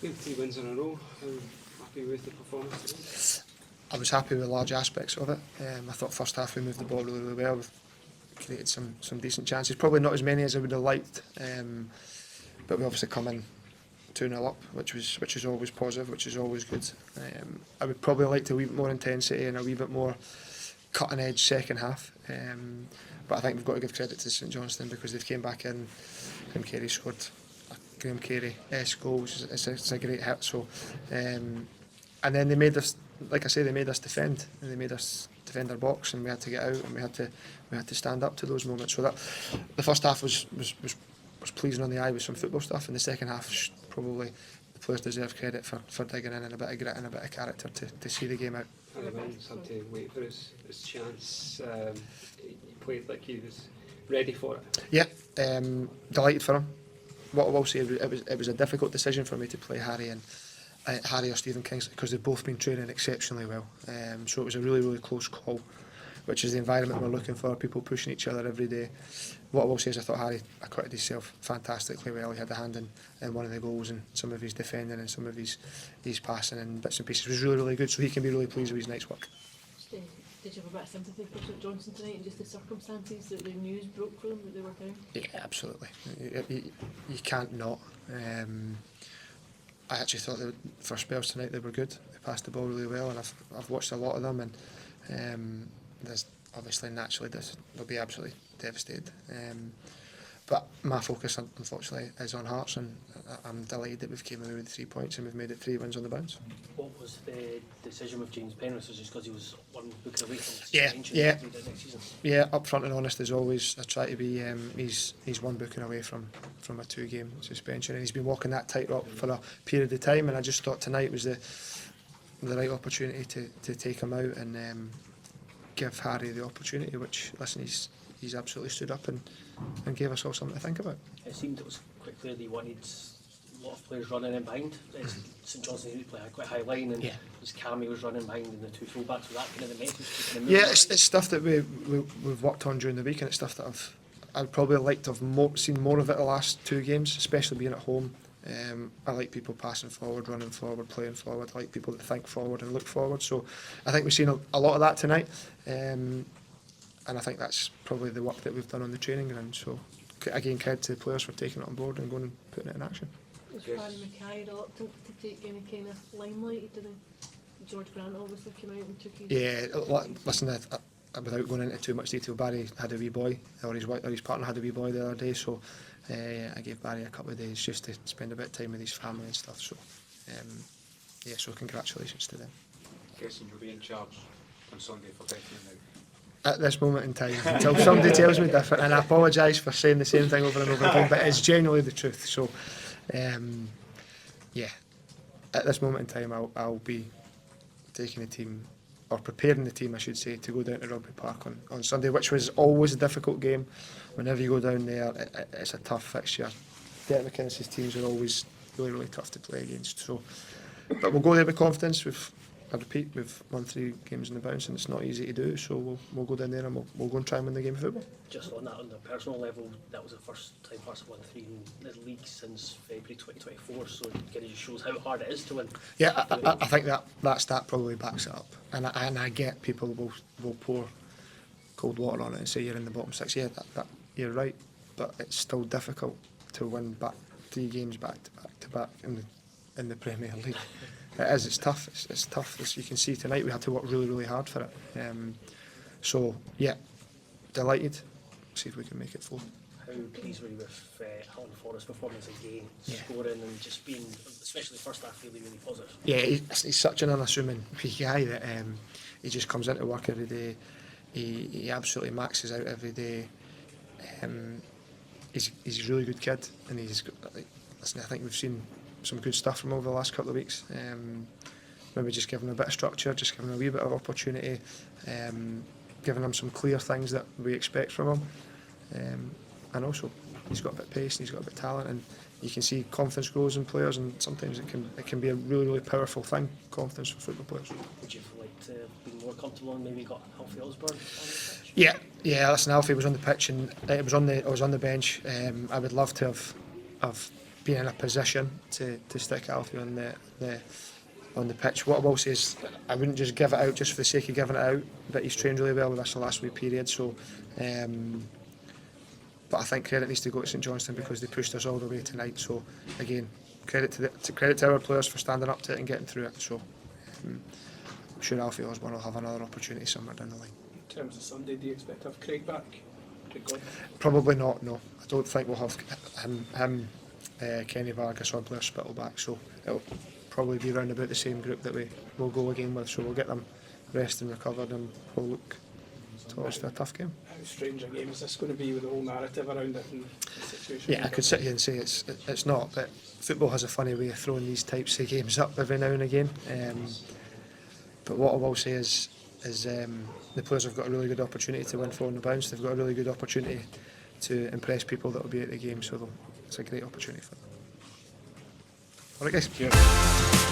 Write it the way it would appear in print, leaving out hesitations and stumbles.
Good 3 wins in a row. How happy with the performance today? I was happy with large aspects of it. I thought first half we moved the ball really, really well. We've created some decent chances. Probably not as many as I would have liked, but we obviously come in 2-0 up, which is always positive, which is always good. I would probably like a wee bit more intensity and a wee bit more cutting edge second half. But I think we've got to give credit to St Johnstone because they've came back in. Graham Carey scored a Graham Carey-esque goal, which is it's a great hit. So, and then they made us, like I say, they made us defend, and they made us defend our box, and we had to get out, and we had to stand up to those moments. So that the first half was pleasing on the eye with some football stuff, and the second half probably the players deserve credit for digging in and a bit of grit and a bit of character to see the game out. He's had to wait for his chance. He played like he was ready for it. Yeah, delighted for him. What I will say, it was a difficult decision for me to play Harry or Stephen Kingsley because they've both been training exceptionally well. So it was a really, really close call, which is the environment we're looking for, people pushing each other every day. What I will say is I thought Harry acquitted himself fantastically well. He had a hand in one of the goals, and some of his defending and some of his passing and bits and pieces was really, really good, so he can be really pleased with his night's work. Did you have a bit of sympathy for St Johnstone tonight and just the circumstances that the news broke for them, that they were down? Yeah, absolutely. You can't not. I actually thought that for spells tonight they were good. They passed the ball really well, and I've watched a lot of them, and there's obviously naturally they'll be absolutely devastated. But my focus, unfortunately, is on Hearts, and I'm delighted that we've came away with 3 points and we've made it 3 wins on the bounce. What was the decision with James Penrith? Was it just because he was one booking away from suspension next season? Yeah, upfront and honest as always. I try to be. He's one booking away from a 2-game suspension, and he's been walking that tightrope for a period of time. And I just thought tonight was the right opportunity to take him out and give Harry the opportunity. Which, listen, he's absolutely stood up and gave us all something to think about. It seemed it was quite clear that he wanted a lot of players running in behind. St Johnstone needed to play a quite high line, and his Cammy was running behind in the 2 fullbacks. Was that kind of the message? Yeah, it's stuff that we've worked on during the week, and it's stuff that I'd probably like to have seen more of it the last 2 games, especially being at home. I like people passing forward, running forward, playing forward. I like people that think forward and look forward. So I think we've seen a lot of that tonight. And I think that's probably the work that we've done on the training ground. So again, credit to the players for taking it on board and going and putting it in action. Was Paddy Mackay reluctant to take any kind of limelight? George Grant obviously came out and took his... Yeah, listen, without going into too much detail, Barry had a wee boy, or his partner had a wee boy the other day, so I gave Barry a couple of days just to spend a bit of time with his family and stuff. So so congratulations to them. Guessing you'll be in charge on Sunday for betting now. At this moment in time, until somebody tells me different, and I apologise for saying the same thing over and over again, but it's genuinely the truth. So, at this moment in time, I'll be taking the team, or preparing the team, I should say, to go down to Rugby Park on Sunday, which was always a difficult game. Whenever you go down there, it's a tough fixture. Derek McInnes' teams are always really, really tough to play against. So, but we'll go there with confidence. We've won 3 games in the bounce, and it's not easy to do, so we'll go down there and we'll go and try and win the game of football. Just on that, on the personal level, that was the first time Hearts have won 3 in the league since February 2024, so it kind of just shows how hard it is to win. Yeah, I think that stat probably backs it up, and I get people will pour cold water on it and say you're in the bottom 6. Yeah, that you're right, but it's still difficult to win 3 games back to back in the Premier League. It is. It's tough. It's tough. As you can see tonight, we had to work really, really hard for it. So yeah, delighted. See if we can make it full. How pleased were you with Alan Forrest's performance again, scoring and just being, especially the first half, really, really positive? Yeah, he's such an unassuming guy that he just comes into work every day. He absolutely maxes out every day. He's a really good kid, and listen, I think we've seen some good stuff from over the last couple of weeks. Maybe just giving him a bit of structure, just giving him a wee bit of opportunity, giving him some clear things that we expect from him. And also, he's got a bit of pace and he's got a bit of talent, and you can see confidence grows in players, and sometimes it can be a really, really powerful thing, confidence for football players. Would you have liked to be more comfortable and maybe got Alfie Osborne on the pitch? Listen, Alfie was on the pitch and I was on the bench. I would love to have being in a position to stick Alfie on the pitch. What I will say is I wouldn't just give it out just for the sake of giving it out, but he's trained really well with us the last wee period, so but I think credit needs to go to St Johnstone because they pushed us all the way tonight, so again credit to our players for standing up to it and getting through it, so I'm sure Alfie Osborne will have another opportunity somewhere down the line. In terms of Sunday, do you expect to have Craig back? Probably not, no. I don't think we'll have him Kenny Vargas or Blair Spittle back, so it'll probably be around about the same group that we will go again with, so we'll get them rest and recovered and we'll look towards a tough game. How strange a game is this going to be with the whole narrative around it and the situation? Yeah, I could sit here and say it's not, but football has a funny way of throwing these types of games up every now and again. But what I will say is the players have got a really good opportunity to win 4 on the bounce. They've got a really good opportunity to impress people that will be at the game, so it's a great opportunity for them. All right, guys.